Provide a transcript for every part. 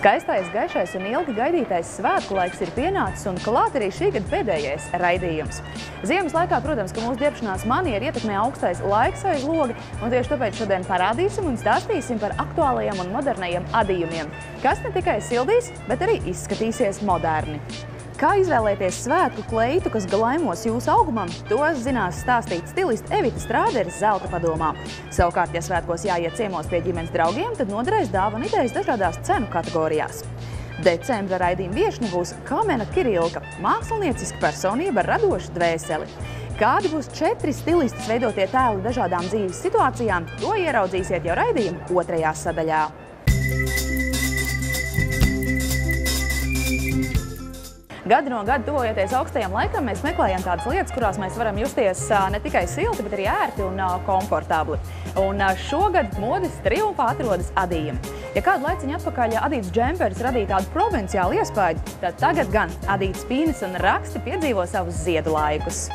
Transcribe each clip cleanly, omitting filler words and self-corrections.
Skaistais, gaišais un ilgi gaidītais svētku laiks ir pienācis un klāt arī šī gada pēdējais raidījums. Ziemas laikā, protams, ka mūsu ģērbšanās manieri ietekmē augstais laiks aiz loga, un tieši tāpēc šodien parādīsim un stāstīsim par aktuālajiem un modernajiem adījumiem, kas ne tikai sildīs, bet arī izskatīsies moderni. Kā izvēlēties svētku kleitu, kas glaimos jūsu augumam, to zinās stāstīt stiliste Evita Strādere Zelta padomā. Savukārt, ja svētkos jāiet ciemos pie ģimenes draugiem, tad noderēs dāvanu idejas dažādās cenu kategorijās. Decembra raidījuma viešņa būs Kamena Kirilka, mākslinieciska personība ar radošu dvēseli. Kādi būs 4 stilistas veidotie tēli dažādām dzīves situācijām, to ieraudzīsiet jau raidījuma 2. sadaļā. Gadu no gada tuvojoties augstajam laikam, mēs meklējam tādas lietas, kurās mēs varam justies ne tikai silti, bet arī ērti un komfortabli. Un šogad modes triumfā atrodas adījumi. Ja kādu laiciņu atpakaļ adīts džemperis radīja tādu provinciālu iespēju, tad tagad gan adīts spīnes un raksti piedzīvo savus ziedu laikus.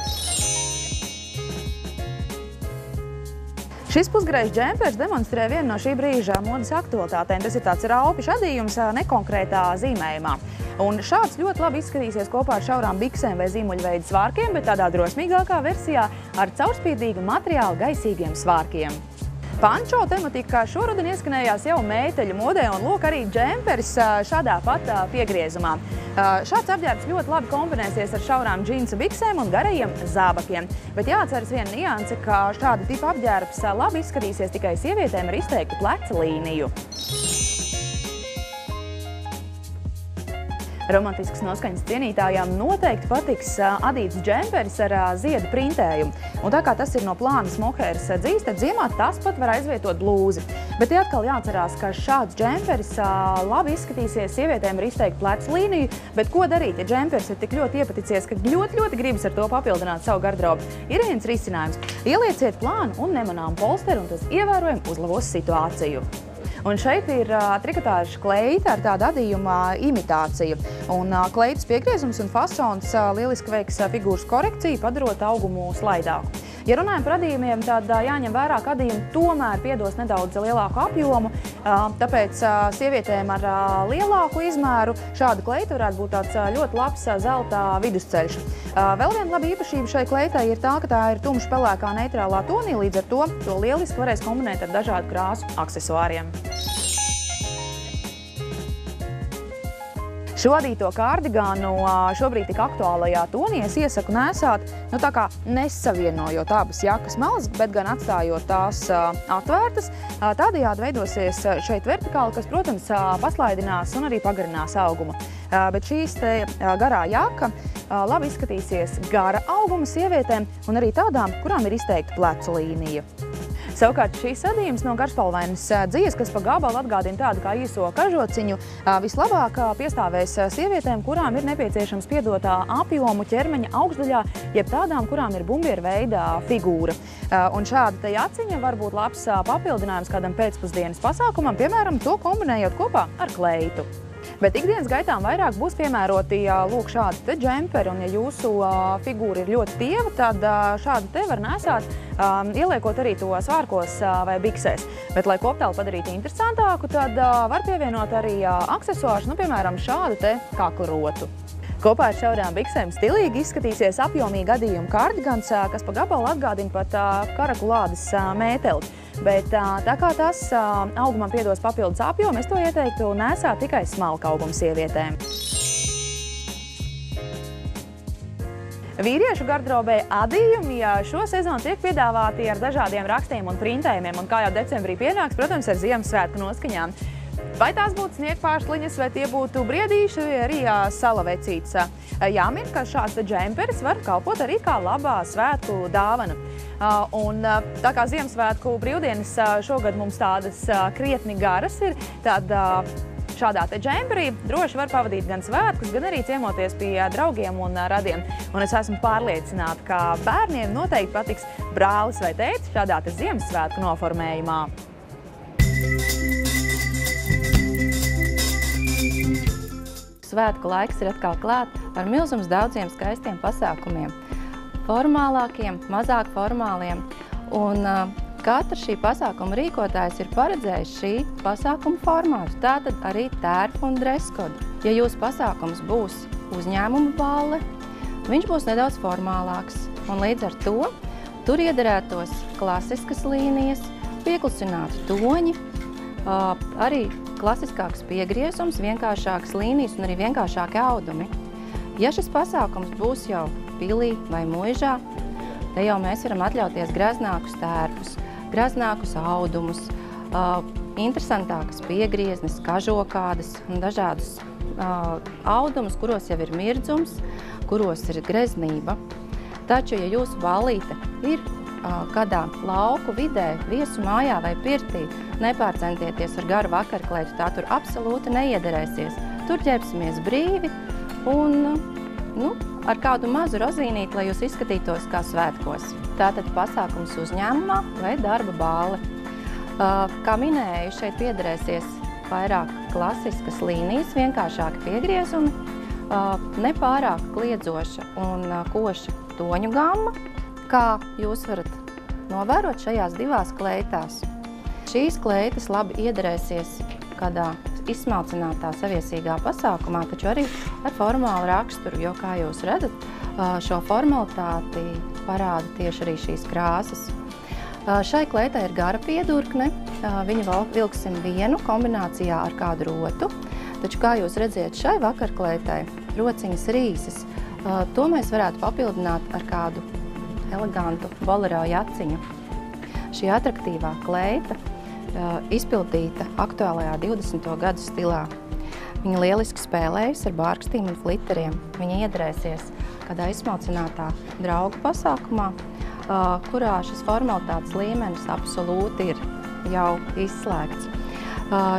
Šis pusgrējs džemperis demonstrē vienu no šī brīža modes aktualitātēm. Tas ir tāds raupišs adījums nekonkrētā zīmējumā. Un šāds ļoti labi izskatīsies kopā ar šaurām biksēm vai zīmuļveida svārkiem, bet tādā drosmīgākā versijā ar caurspīdīgu materiālu gaisīgiem svārkiem. Pančo tematika šoruden ieskanējās jau meiteļu modē un lūk arī džemperis šādā pat piegriezumā. Šāds apģērbs ļoti labi kombinēsies ar šaurām džinsa biksēm un garajiem zābakiem. Bet jāatceras viena nianse, ka šāda tipa apģērbs labi izskatīsies tikai sievietēm ar izteiktu pleca līniju. Romantisks noskaņas cienītājām noteikti patiks adīts džemperis ar ziedu printējumu. Un tā kā tas ir no plānas mohēras dzīs, tad ziemā tas pat var aizvietot blūzi. Bet atkal jāatcerās, ka šāds džemperis labi izskatīsies sievietēm ar izteiktu plecu līniju, bet ko darīt, ja džemperis ir tik ļoti iepaticies, ka ļoti gribas ar to papildināt savu garderobu? Ir viens risinājums. Ielieciet plānu un nemanām polsteri, un tas ievērojami uzlabos situāciju. Un šeit ir trikotāža kleita ar tādu adījuma imitāciju. Un kleitas piegriezums un fasons lieliski veiks figūras korekciju, padarot augumu slaidāku. Ja runājam par adījumiem, tad jāņem vērā, ka adījumi tomēr piedos nedaudz lielāku apjomu, tāpēc sievietēm ar lielāku izmēru šāda kleita varētu būt tāds ļoti labs zelta vidusceļš. Vēl viena laba īpašība šai kleitai ir tā, ka tā ir tumši pelēkā neitrālā tonī, līdz ar to lieliski varēs kombinēt ar dažādu krāsu aksesuāriem. Šo adīto kārdigānu šobrīd tik aktuālajā tonī es iesaku nēsāt, tā kā nesavienojot abas jakas malas, bet gan atstājot tās atvērtas. Tādējādi veidosies šeit vertikāli, kas, protams, paslaidinās un arī pagarinās augumu. Bet šīs te garā jaka labi izskatīsies gara auguma sievietēm un arī tādām, kurām ir izteikta plecu līnija. Savukārt šīs adījums no garšpalvainas dzijas, kas pa gabalu atgādina tādu kā īso kažociņu, vislabāk piestāvēs sievietēm, kurām ir nepieciešams piedot apjomu ķermeņa augšdaļā, jeb tādām, kurām ir bumbieru veida figūra. Un šāda te jaciņa var būt labs papildinājums kādam pēcpusdienas pasākumam, piemēram, to kombinējot kopā ar kleitu. Bet ikdienas gaitām vairāk būs piemēroti lūk šādi te džemperi, un ja jūsu figūra ir ļoti tieva, tad šādu te var nēsāt, ieliekot arī to svārkos vai biksēs. Bet, lai koptēlu padarītu interesantāku, tad var pievienot arī aksesuārus, piemēram, šādu te kakla rotu. Kopā ar šaurām biksēm stilīgi izskatīsies apjomīgi adījuma kārdigans, kas pa gabalu atgādina pat karakulādes mēteli. Bet tā kā tas augumam piedos papildus apjomu, es to ieteiktu nēsāt tikai smalka auguma sievietēm. Vīriešu garderobē adījumi šo sezonu tiek piedāvāti ar dažādiem rakstiem un printējumiem, un kā jau decembrī pienāks, protams, ar Ziemassvētku noskaņām. Vai tās būtu sniegpāršliņas, vai tie būtu briedīši, vai arī salavecītes. Jāmin, ka šāds džemperis var kalpot arī kā labā svētku dāvana. Un tā kā Ziemassvētku brīvdienas šogad mums tādas krietni garas ir, tad šādā te džemperī droši var pavadīt gan svētkus, gan arī ciemoties pie draugiem un radiem. Un es esmu pārliecināta, ka bērniem noteikti patiks brālis vai tētis šādā te Ziemassvētku noformējumā. Svētku laiks ir atkal klāt ar milzums daudziem skaistiem pasākumiem. Formālākiem, mazāk formāliem. Un Katrs šī pasākuma rīkotājs ir paredzējis šī pasākuma formātu, tātad arī tērpu un dreskodu. Ja jūsu pasākums būs uzņēmuma balle, viņš būs nedaudz formālāks, un līdz ar to tur iederētos klasiskas līnijas, pieklusināti toņi, arī klasiskāks piegriezums, vienkāršākas līnijas un arī vienkāršāki audumi. Ja šis pasākums būs jau pilī vai muižā, te jau mēs varam atļauties greznākus tērpus, greznākus audumus, interesantākas piegrieznes, kažokādas un dažādus audumus, kuros jau ir mirdzums, kuros ir greznība. Taču, ja jūsu ballīte ir kādā lauku vidē, viesu mājā vai pirtī, nepārcentieties ar garu vakarkleitu, tā tur absolūti neiederēsies. Tur ķerpsimies brīvi un ar kādu mazu rozīnīti, lai jūs izskatītos kā svētkos. Tātad pasākums uzņēmumā vai darba bāle. Kā minēju, šeit piederēsies vairāk klasiskas līnijas, vienkāršāki piegriezumi, nepārāk kliedzoša un koša toņu gamma, kā jūs varat novērot šajās divās kleitās. Šīs kleitas labi iederēsies kādā izsmalcinātā saviesīgā pasākumā, taču arī ar formālu raksturu, jo, kā jūs redzat, šo formalitāti parāda tieši arī šīs krāsas. Šai kleitai ir gara piedurkne, viņu vilksim vienu kombinācijā ar kādu rotu, taču, kā jūs redziet, šai vakarkleitai rociņas ir īsas. To mēs varētu papildināt ar kādu elegantu bolero jaciņu. Šī atraktīvā kleita izpildīta aktuālajā 20. gadu stilā. Viņa lieliski spēlējas ar bārkstīm un fliteriem. Viņa iedarēsies kādā izsmalcinātā draugu pasākumā, kurā šis formalitātes līmenis absolūti ir jau izslēgts.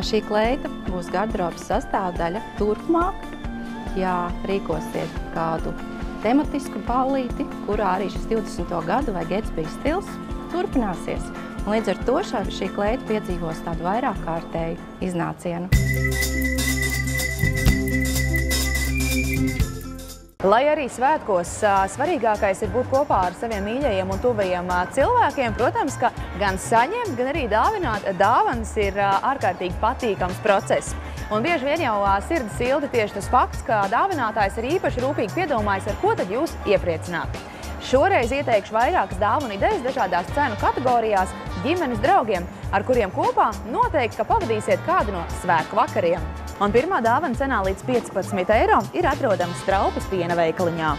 Šī kleita būs garderobas sastāvdaļa turpmāk, ja rīkosiet kādu tematisku ballīti, kurā arī šis 20. gadu vai Gatsby stils turpināsies. Un līdz ar to šī kleita piedzīvos tādu vairāk kārtēju iznācienu. Lai arī svētkos svarīgākais ir būt kopā ar saviem mīļajiem un tuvajiem cilvēkiem, protams, ka gan saņemt, gan arī dāvināt dāvanas ir ārkārtīgi patīkams process. Un bieži vien jau sirdi silda tieši tas fakts, ka dāvinātājs ir īpaši rūpīgi piedomājis, ar ko tad jūs iepriecināt. Šoreiz ieteikšu vairākas dāvanu idejas dažādās cenu kategorijās ģimenes draugiem, ar kuriem kopā noteikti, ka pavadīsiet kādu no svētku vakariem. Un pirmā dāvana cenā līdz 15 eiro ir atrodama Straupas piena veikaliņā.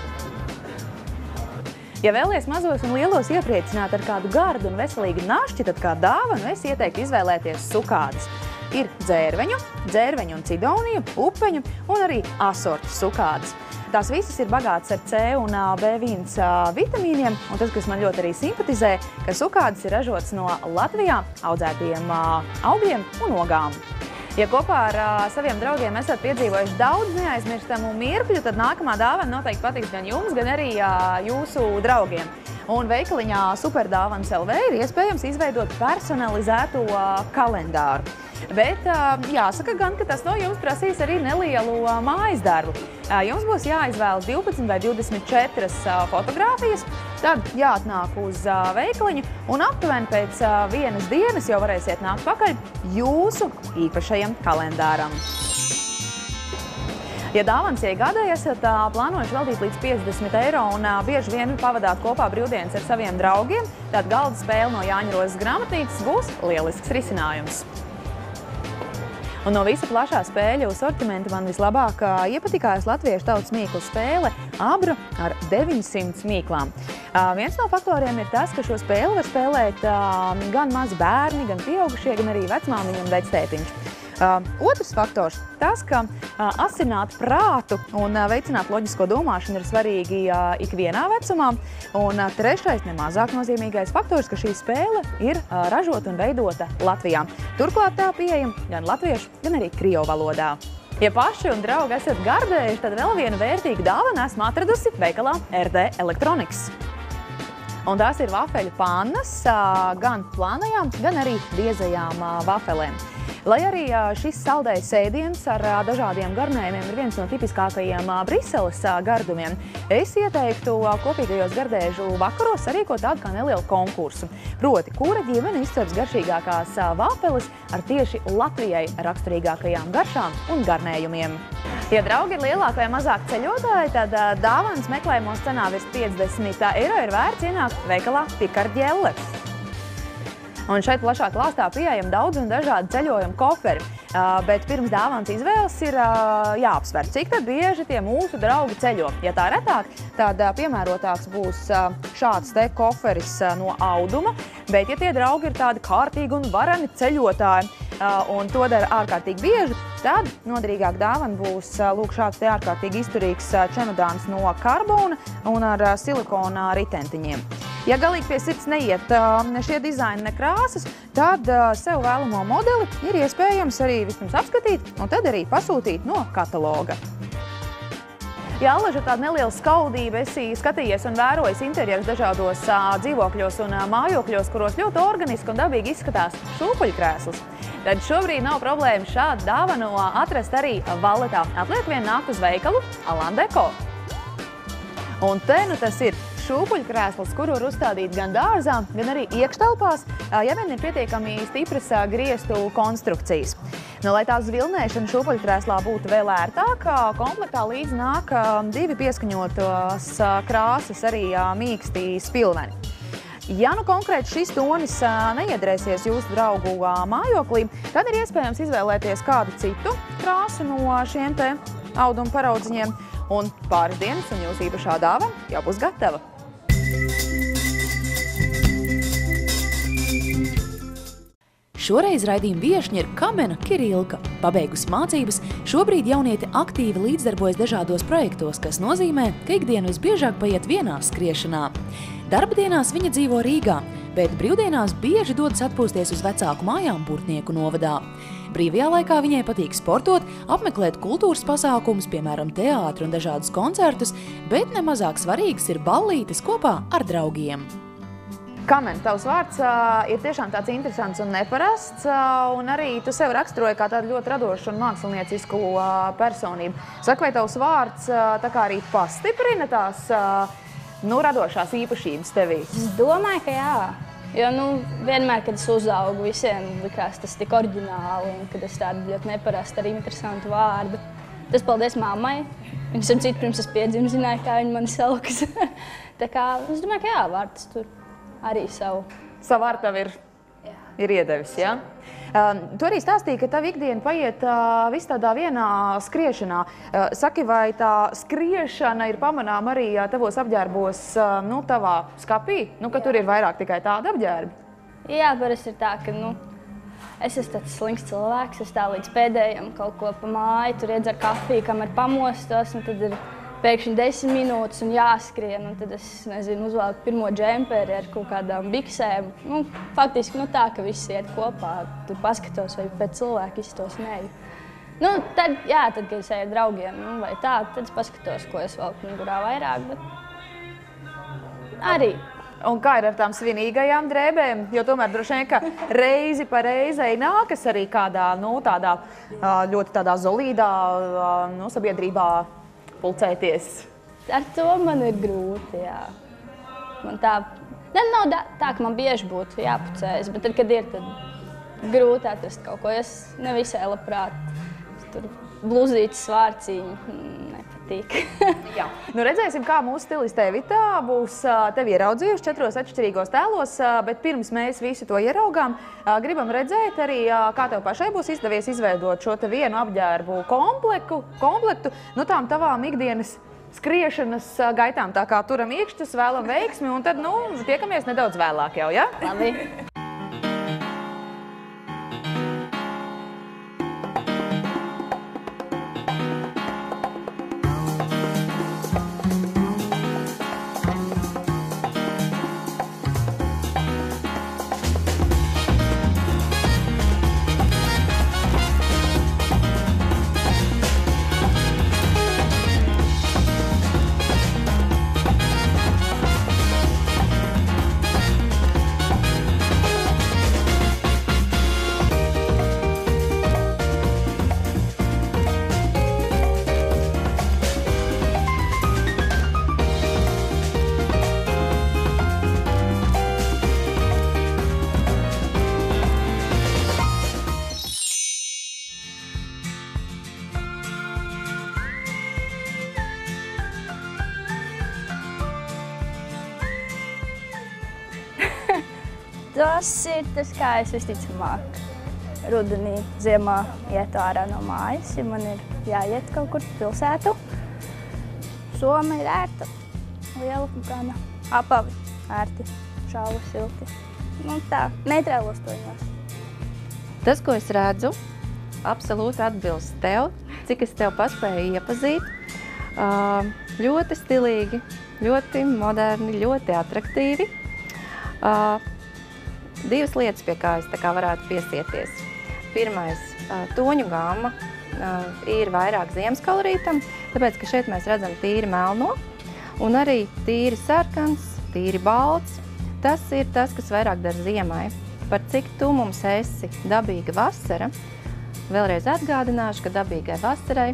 Ja vēlies mazos un lielos iepriecināt ar kādu gardu un veselīgu našķi, tad kā dāvanu es ieteiktu izvēlēties sukādas. Ir dzērveņu un cidoniju, upeņu un arī asortu sukādas. Tās visas ir bagātas ar C un B1 vitamīniem, un tas, kas man ļoti arī simpatizē, ka sukādas ir ražotas no Latvijā audzētiem augļiem un ogām. Ja kopā ar saviem draugiem esat piedzīvojuši daudz neaizmirstamu mirkļu, tad nākamā dāvana noteikti patiks gan jums, gan arī jūsu draugiem. Un veikaliņā Superdāvanas LV ir iespējams izveidot personalizētu kalendāru. Bet jāsaka gan, ka tas no jums prasīs arī nelielu mājas darbu. Jums būs jāizvēlas 12 vai 24 fotogrāfijas, tad jāatnāk uz veikaliņu un aptuveni pēc vienas dienas jau varēsiet nākt pakaļ jūsu īpašajam kalendāram. Ja dāvanas iegādē esat plānojuši veltīt līdz 50 eiro un bieži vien pavadāt kopā brīvdienas ar saviem draugiem, tad galda spēle no Jāņa Rozes grāmatnīcas būs lielisks risinājums. Un no visa plašā spēļu sortimenta man vislabāk iepatikās latviešu tautas mīklu spēle Abra ar 900 mīklām. Viens no faktoriem ir tas, ka šo spēli var spēlēt gan mazi bērni, gan pieaugušie, gan arī vecmāmiņa un vectētiņš. Otrs faktors – tas, ka asināt prātu un veicināt loģisko domāšanu ir svarīgi ikvienā vecumā. Un trešais, nemazāk nozīmīgais faktors, ka šī spēle ir ražota un veidota Latvijā. Turklāt tā pieejama gan latviešu, gan arī krievu valodā. Ja paši un draugi esat gardējuši, tad vēl vienu vērtīgu dāvanu esmu atradusi veikalā RD Electronics. Un tās ir vafeļu pannas gan plānajām, gan arī biezajām vafelēm. Lai arī šis saldējs ēdiens ar dažādiem garnējumiem ir viens no tipiskākajiem Briseles gardumiem, es ieteiktu kopīgajos gardēžu vakaros sarīkot tādu kā nelielu konkursu. Proti, kura ģimene izceps garšīgākās vāpeles ar tieši Latvijai raksturīgākajām garšām un garnējumiem. Ja draugi ir lielāk vai mazāk ceļotāji, tad dāvanas meklējumos cenā virs 50 eiro ir vērts ienākt veikalā Pikardjelle. Un šeit plašā klāstā pieejami daudz un dažādi ceļojumu koferi. Bet pirms dāvanas izvēles ir jāapsver, cik tad bieži tie mūsu draugi ceļo. Ja tā retāk, tad piemērotāks būs šāds te koferis no auduma, bet ja tie draugi ir tādi kārtīgi un vareni ceļotāji un to dara ārkārtīgi bieži, tad noderīgāk dāvana būs lūk šāds te ārkārtīgi izturīgs čemodāns no karbona un ar silikona ritentiņiem. Ja galīgi pie sirds neiet ne šie dizaini, ne krāsas, tad sev vēlamo modeli ir iespējams arī vispirms apskatīt un tad arī pasūtīt no kataloga. Ja Allaž ir tāda neliela skaudība, esi skatījies un vērojis interjerus dažādos dzīvokļos un mājokļos, kuros ļoti organiski un dabīgi izskatās šūpuļkrēsls, tad šobrīd nav problēma šādu dāvanu atrast arī Valletā. Atliek vien nākt uz veikalu Alan Deko. Un te nu tas ir šūpuļkrēsls, kuru var uzstādīt gan dārzā, gan arī iekštelpās, ja vien ir pietiekami stipras griestu konstrukcijas. Nu, lai tās vilnēšana šūpuļkrēslā būtu vēl ērtāka, komplektā līdz nāk 2 pieskaņotas krāsas, arī mīksti spilveni. Ja nu konkrēti šis tonis neiedrēsies jūsu draugu mājoklī, tad ir iespējams izvēlēties kādu citu krāsu no šiem te auduma paraudziņiem, un pāris dienas un jūsu īpašā dāvana jau būs gatava. Šoreiz raidījuma viešņa ir Kamena Kirilka. Pabeigusi mācības, šobrīd jauniete aktīvi līdzdarbojas dažādos projektos, kas nozīmē, ka ikdienu visbiežāk paiet vienā skriešanā. Darba dienās viņa dzīvo Rīgā, bet brīvdienās bieži dodas atpūsties uz vecāku mājām Burtnieku novadā. Brīvajā laikā viņai patīk sportot, apmeklēt kultūras pasākumus, piemēram, teātru un dažādus koncertus, bet nemazāk svarīgs ir ballītes kopā ar draugiem. Kamen, tavs vārds ir tiešām tāds interesants un neparasts, un arī tu sevi raksturoji kā tādu ļoti radošu un māksliniecisku personību. Saka, vai tavs vārds tā kā arī pastiprina tās radošās īpašības tevī? Es domāju, ka jā. Jo vienmēr, kad es uzaugu, visiem likās tas tik oriģināli, un kad es tādu ļoti neparastu, arī interesantu vārdu. Tas paldies mammai. Viņa starp citu, pirms es piedzimu, zināja, kā viņa mani sauks. Tā kā es domāju, ka jā, vārds tur arī savu. Savu vārdu tev ir iedevis, jā? Tu arī stāstīji, ka tavu ikdienu paiet viss tādā vienā skriešanā. Saki, vai tā skriešana ir pamanām arī tavos apģērbos, tavā skapī? Ka tur ir vairāk tikai tāda apģērbi? Jā, parasti ir tā, ka, es esmu tāds slinks cilvēks, es tā līdz pēdējiem kaut ko pa māju, tur iedzer kafiju, kamēr pamostos, un tad ir pēkšņi 10 minūtes un jāskrien, un tad es, uzvelku pirmo džemperi ar kaut kādām biksēm. Faktiski tā, ka viss iet kopā, tur paskatos, vai pēc cilvēku izstos neju. Tad, kad es eju ar draugiem, vai tā, tad es paskatos, ko es velku mugurā vairāk, bet arī. Un kā ir ar tām svinīgajām drēbēm? Jo tomēr droši vien, ka reizi pa reizei nākas arī kādā, tādā ļoti tādā zolīdā sabiedrībā pulcēties. Ar to man ir grūti, jā. Man nav tā, ka man bieži būtu jāpucējas, bet tad, kad ir, tad grūti atrast kaut ko. Es nevisai labprāt tur bluzītes svārciņu nepatīk. Jā. Redzēsim, kā mūsu stiliste Evita būs tevi ieraudzījuši 4 atšķirīgos tēlos, bet pirms mēs visu to ieraugām, gribam redzēt arī, kā tev pašai būs izdevies izveidot šo te vienu apģērbu komplektu, tām tavām ikdienas skriešanas gaitām. Tā kā turam iekšķus, vēlam veiksmi, un tad, tiekamies nedaudz vēlāk jau, ja? Labi. Tas ir tas, kā es visticamāk rudenī, ziemā iet ārā no mājas, ja man ir jāiet kaut kur pilsētu. Soma ir ērta, liela un gana apavi, ērti, šauvi, silti. Tā, neitrālos toņos. Tas, ko es redzu, absolūti atbilst tev, cik es tev paspēju iepazīt. Ļoti stilīgi, ļoti moderni, ļoti atraktīvi. Divas lietas, pie kā es varētu piesieties. Pirmais, toņu gamma ir vairāk ziemas kolorītam, tāpēc, ka šeit mēs redzam tīri melno un arī tīri sarkans, tīri balts. Tas ir tas, kas vairāk dara ziemai. Par cik tu mums esi dabīga vasara, vēlreiz atgādināšu, ka dabīgai vasarai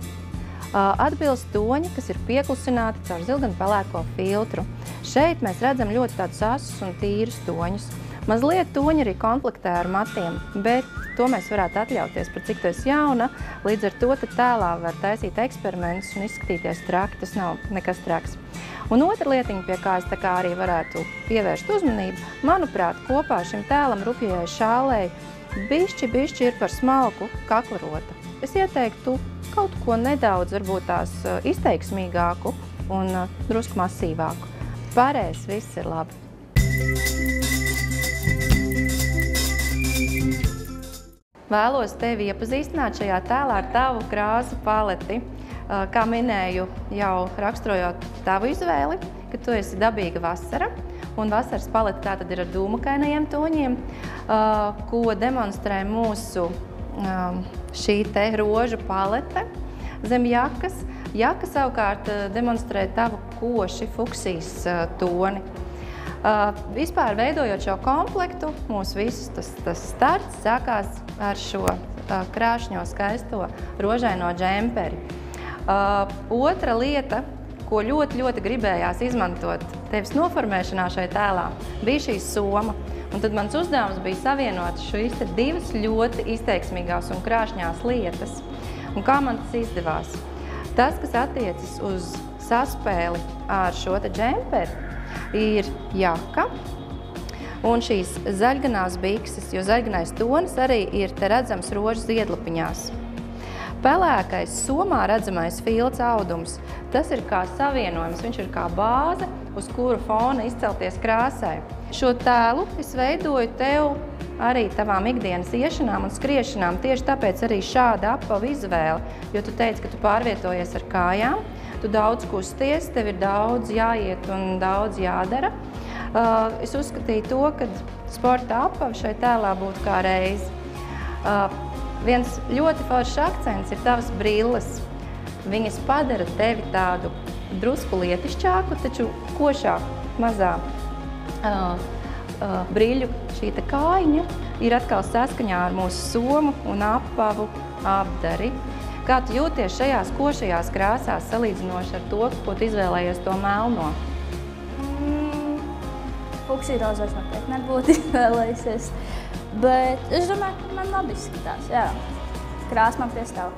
atbilst toņi, kas ir pieklusināti caur zilganu pelēko filtru. Šeit mēs redzam ļoti tādus asus un tīrus toņus. Mazliet toņi arī konfliktē ar matiem, bet to mēs varētu atļauties, par cik tu esi jauna. Līdz ar to tēlā var taisīt eksperimentus un izskatīties traki, tas nav nekas traks. Un otra lietiņa, pie kā es arī varētu pievērst uzmanību, manuprāt, kopā šim tēlam rupjajai šālei bišķi ir par smalku kaklarota. Es ieteiktu kaut ko nedaudz, varbūt tās izteiksmīgāku un drusku masīvāku. Pārējais viss ir labi. Vēlos tevi iepazīstināt šajā tēlā ar tavu krāsu paleti. Kā minēju, jau raksturojot tavu izvēli, ka tu esi dabīga vasara, un vasaras palete tātad ir ar dūmukainajiem toņiem, ko demonstrē mūsu šī te rožu palete zem jakas. Jaka savukārt demonstrē tavu koši fuksijas toni. Vispār veidojot šo komplektu, mūsu visus tas starts sākās ar šo krāšņo skaisto rožaino džemperi. Otra lieta, ko ļoti gribējās izmantot tevis noformēšanā šai tēlā, bija šī soma. Un tad mans uzdevums bija savienot šīs divas ļoti izteiksmīgās un krāšņās lietas. Un kā man tas izdevās? Tas, kas attiecas uz saspēli ar šo te džemperi, ir jaka un šīs zaļganās bikses, jo zaļganais tonis arī ir te redzams rožu ziedlapiņās. Pelēkais somā redzamais filts audums, tas ir kā savienojums, viņš ir kā bāze, uz kuru fona izcelties krāsai. Šo tēlu es veidoju tev arī tavām ikdienas iešanām un skriešanām, tieši tāpēc arī šāda apava izvēle, jo tu teici, ka tu pārvietojies ar kājām, tu daudz kusties, tev ir daudz jāiet un daudz jādara. Es uzskatīju to, ka sporta apava šai tēlā būtu kā reizi. Viens ļoti foršs akcents ir tavas brilles. Viņas padara tevi tādu drusku lietišķāku, taču košāku mazā briļu. Šī kājiņa ir atkal saskaņā ar mūsu somu un apavu apdari. Kā tu jūties šajās košajās krāsās salīdzinoši ar to, ko tu izvēlējies to melno? Fuksija rozais noteikti nebūtu izvēlējusies. Bet es domāju, ka man labi izskatās, jā. Krāsa man piestāv.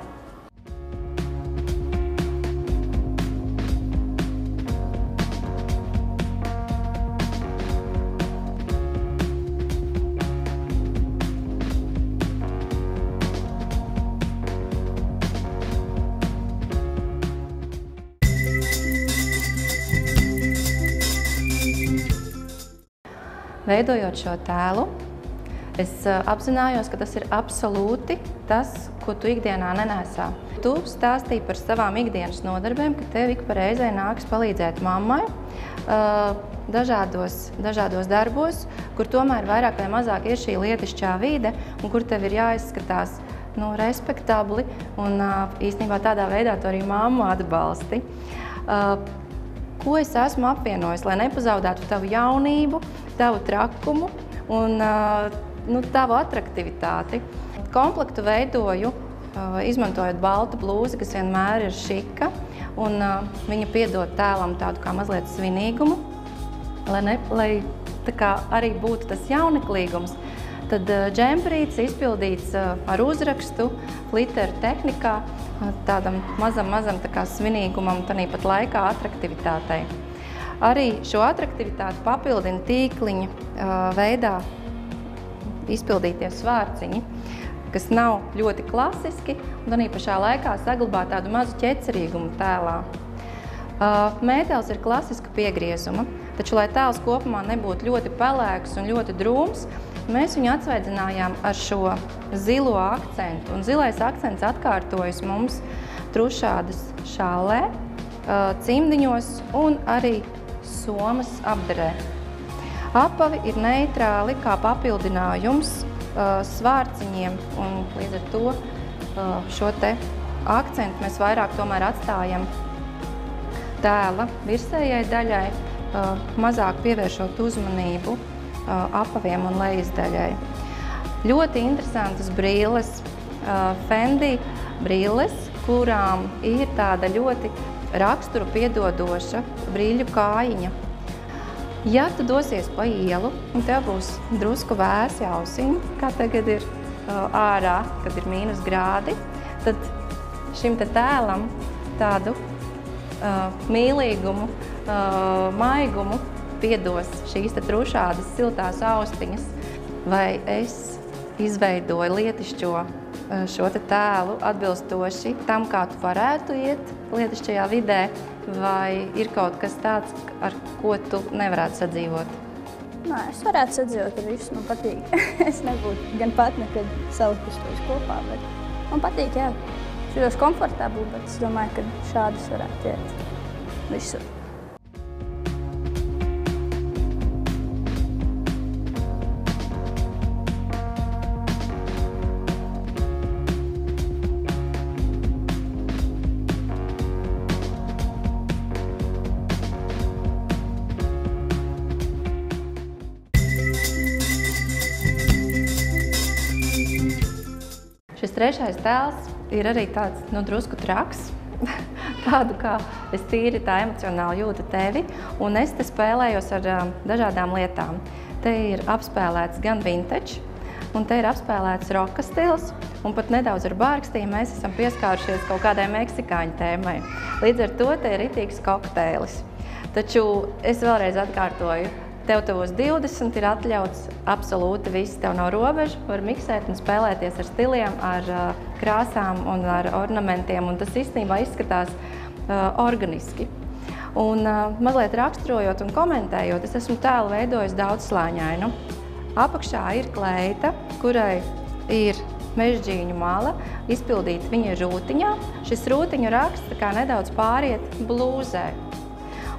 Veidojot šo tēlu, es apzinājos, ka tas ir absolūti tas, ko tu ikdienā nenēsā. Tu stāstīji par savām ikdienas nodarbēm, ka tev ik pa reizei nāks palīdzēt mammai dažādos darbos, kur tomēr vairāk vai mazāk ir šī lietišķā vide un kur tev ir jāizskatās respektabli un īstenībā tādā veidā tu arī mammu atbalsti. Ko es esmu apvienojis, lai nepazaudētu tavu jaunību, tavu trakumu un tavu atraktivitāti. Komplektu veidoju, izmantojot baltu blūzi, kas vienmēr ir šika, un viņa piedod tēlam tādu kā mazliet svinīgumu, lai arī būtu tas jauneklīgums. Tad džemperīts izpildīts ar uzrakstu, flitteru tehnikā, tādam mazam svinīgumam, tāpat laikā atraktivitātei. Arī šo atraktivitāti papildina tīkliņa veidā izpildītie svārciņi, kas nav ļoti klasiski, un arī pašā laikā saglabā tādu mazu ķecerīgumu tēlā. Mētelis ir klasiska piegriezuma, taču, lai tēls kopumā nebūtu ļoti pelēks un ļoti drūms, mēs viņu atsveidzinājām ar šo zilo akcentu. Un zilais akcents atkārtojas mums trušādas šālē, cimdiņos un arī somas apdarē. Apavi ir neitrāli kā papildinājums svārciņiem, un līdz ar to šo te akcentu mēs vairāk tomēr atstājam tēla virsējai daļai, mazāk pievēršot uzmanību apaviem un lejas daļai. Ļoti interesantas brilles, Fendi brilles, kurām ir tāda ļoti raksturu piedodoša brīļu kājiņa. Ja tu dosies pa ielu un tev būs drusku vēsi ausiņi, kā tagad ir ārā, kad ir mīnus grādi, tad šim te tēlam tādu mīlīgumu, maigumu piedos šīs te trušādas siltās austiņas. Vai es izveidoju lietišķo šo te tēlu atbilstoši tam, kā tu varētu iet lietišķajā vidē, vai ir kaut kas tāds, ar ko tu nevarētu sadzīvot? Nē, es varētu sadzīvot ar visu, man patīk. Es nebūtu gan pat nekad salikusi tos kopā, bet man patīk, jā. Es jūtos komfortabli, bet es domāju, ka šādas varētu iet visur. Šis trešais tēls ir arī tāds, drusku traks, tādu kā es tīri tā emocionāli jūtu tevi, un es te spēlējos ar dažādām lietām. Te ir apspēlēts gan vintage, un te ir apspēlēts roka stils, un pat nedaudz ar bārkstīm mēs esam pieskārušies kaut kādai meksikāņu tēmai. Līdz ar to te ir ritīgs kokteilis. Taču es vēlreiz atkārtoju, tev tavos 20 ir atļauts absolūti viss, tev nav robežu, var miksēt un spēlēties ar stiliem, ar krāsām un ar ornamentiem, un tas īstenībā izskatās organiski. Un mazliet raksturojot un komentējot, es esmu tēlu veidojis daudzslāņainu. Apakšā ir kleita, kurai ir mežģīņu mala, izpildīta viņa rūtiņā. Šis rūtiņu raksts kā nedaudz pāriet blūzē.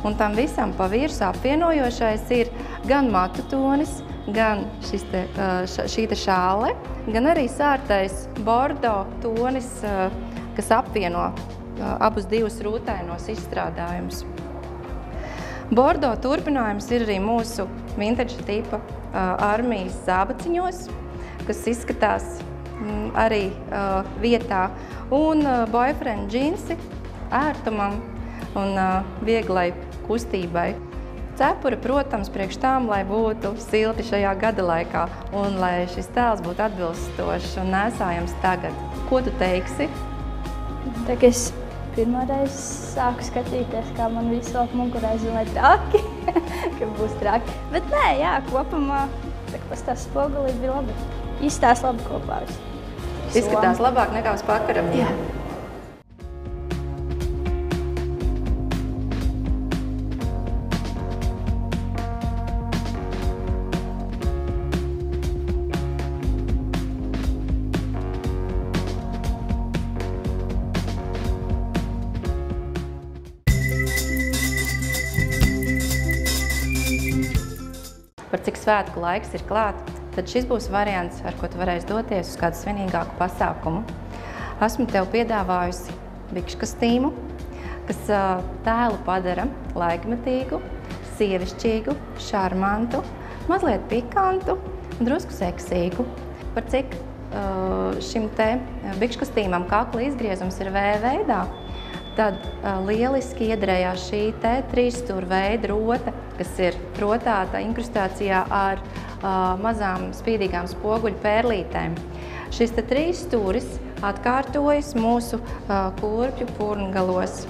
Un tam visam pa virsu apvienojošais ir gan matu tonis, gan šī te šāle, gan arī sārtais bordo tonis, kas apvieno abus divus rūtainos izstrādājumus. Bordo turpinājums ir arī mūsu vintage tipa armijas zābaciņos, kas izskatās arī vietā, un boyfriend džinsi ērtumam un vieglai kustībai. Cepura, protams, priekš tām, lai būtu silti šajā gada laikā un lai šis tēls būtu atbilstošs un nēsājams tagad. Ko tu teiksi? Tā kā es pirmoreiz sāku skatīties, kā man visu vēl mukurā, es domāju, traki, ka būs traki. Bet nē, jā, kopumā, tā kā pastāv spogulī bija labi. Izstās labi kopā. Izskatās labāk nekā uz pakaram. Jā. Par cik svētku laiks ir klāt, tad šis būs variants, ar ko tu varēsi doties uz kādu svinīgāku pasākumu. Esmu tev piedāvājusi bikškastīmu, kas tēlu padara laikmetīgu, sievišķīgu, šarmantu, mazliet pikantu un drusku seksīgu. Par cik šim te bikškastīmam kakla izgriezums ir V veidā, tad lieliski iedarējās šī te trīsstūra veida rota, kas ir rotāta inkrustācijā ar mazām spīdīgām spoguļu pērlītēm. Šis te trīsstūris atkārtojas mūsu kurpju purngalos.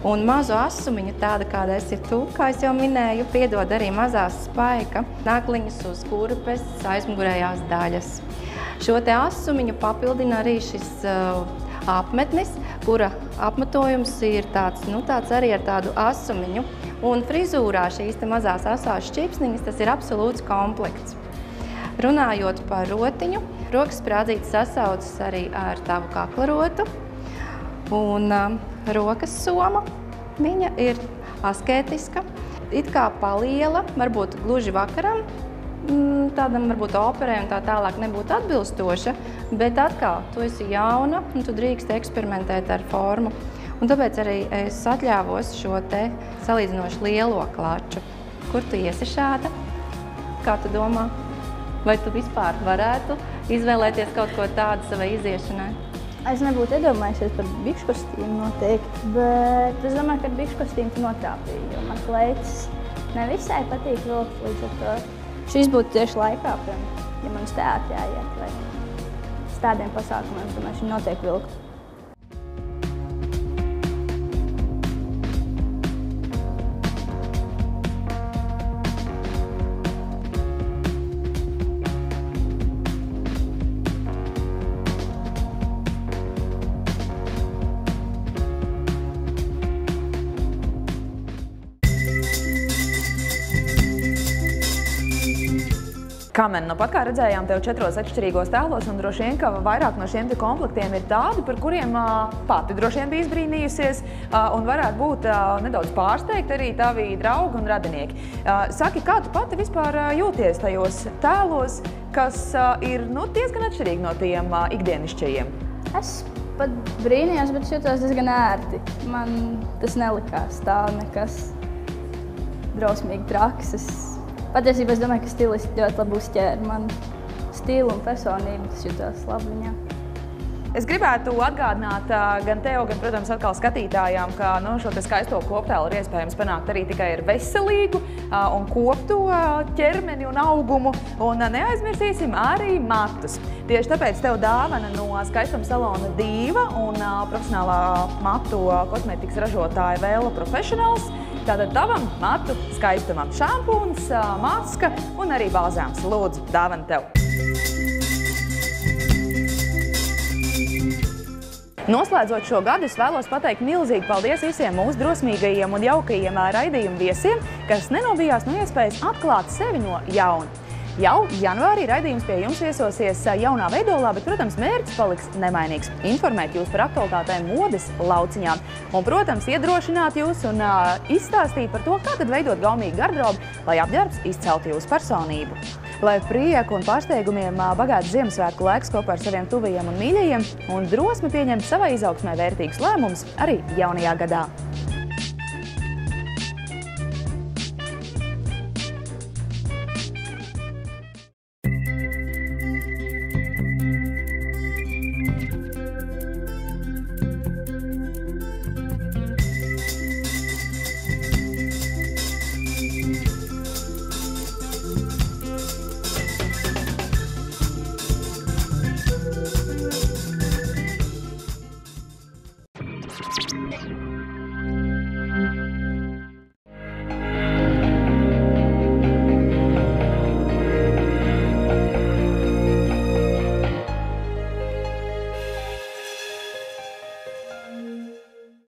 Un mazu asumiņu, tāda kāda ir tu, kā es jau minēju, piedod arī mazās spaika, nagliņas uz kurpes, aizmugurējās daļas. Šo te asumiņu papildina arī šis apmetnis, kura apmetojums ir tāds arī ar tādu asumiņu. Un frizūrā šīs te mazās asās šķipsniņas, tas ir absolūts komplekts. Runājot par rotiņu, rokas sprādzītes sasaucas arī ar tavu kaklarotu. Un rokas soma, viņa ir askētiska, it kā paliela, varbūt gluži vakaram, tādam varbūt operē un tā tālāk nebūtu atbilstoša, bet atkal, tu esi jauna un tu drīkst eksperimentēt ar formu. Un tāpēc arī es atļāvos šo te salīdzinoši lielo klaču. Kur tu iesi šāda? Kā tu domā? Vai tu vispār varētu izvēlēties kaut ko tādu savai iziešanai? Es nebūtu iedomājusies par bikškostīmu noteikti, bet es domāju, ka ar bikškostīmu tu notrāpīji, jo man kleitas nevisai patīk vilkt līdz ar to. Šis būtu tieši laikā, ja man uz teātri jāiet vai uz tādiem pasākumiem, es domāju, šī notiek vilkt. Kamen, pat kā redzējām tev 4 atšķirīgos tēlos, un droši vien, ka vairāk no šiem komplektiem ir tādi, par kuriem pati droši vien bija izbrīnījusies, un varētu būt nedaudz pārsteigti arī tavi draugi un radinieki. Saki, kā tu pati vispār jūties tajos tēlos, kas ir diezgan atšķirīgi no tiem ikdienišķajiem? Es pat brīnījos, bet es jūtos diezgan ērti. Man tas nelikās tā nekas drausmīgi traks. Patiesībā es domāju, ka stilisti ļoti labi uzķēra manu stilu un personību, tas jutās labi viņā. Es gribētu atgādināt gan tev, gan, protams, atkal skatītājām, ka šo te skaisto koptēlu ir iespējams panākt arī tikai ar veselīgu un koptu ķermeni un augumu. Un neaizmirsīsim arī matus. Tieši tāpēc tev dāvana no skaistuma salona Diva un profesionālā matu kosmētikas ražotāja Vela Professionals. Tātad tavam matu skaistumam šampūns, maska un arī balzāms. Lūdzu, dāvana tev! Noslēdzot šo gadu, es vēlos pateikt milzīgi paldies visiem mūsu drosmīgajiem un jaukajiem raidījumu viesiem, kas nenobijās no iespējas atklāt sevi no jauna. Jau janvārī raidījums pie jums viesosies jaunā veidolā, bet, protams, mērķis paliks nemainīgs – informēt jūs par aktualitātēm modes lauciņā. Un, protams, iedrošināt jūs un izstāstīt par to, kā tad veidot gaumīgu garderobu, lai apģērbs izceltu jūsu personību. Lai prieku un pārsteigumiem bagāts Ziemassvētku laiks kopā ar saviem tuvajiem un mīļajiem un drosmi pieņemt savai izaugsmē vērtīgus lēmumus arī jaunajā gadā.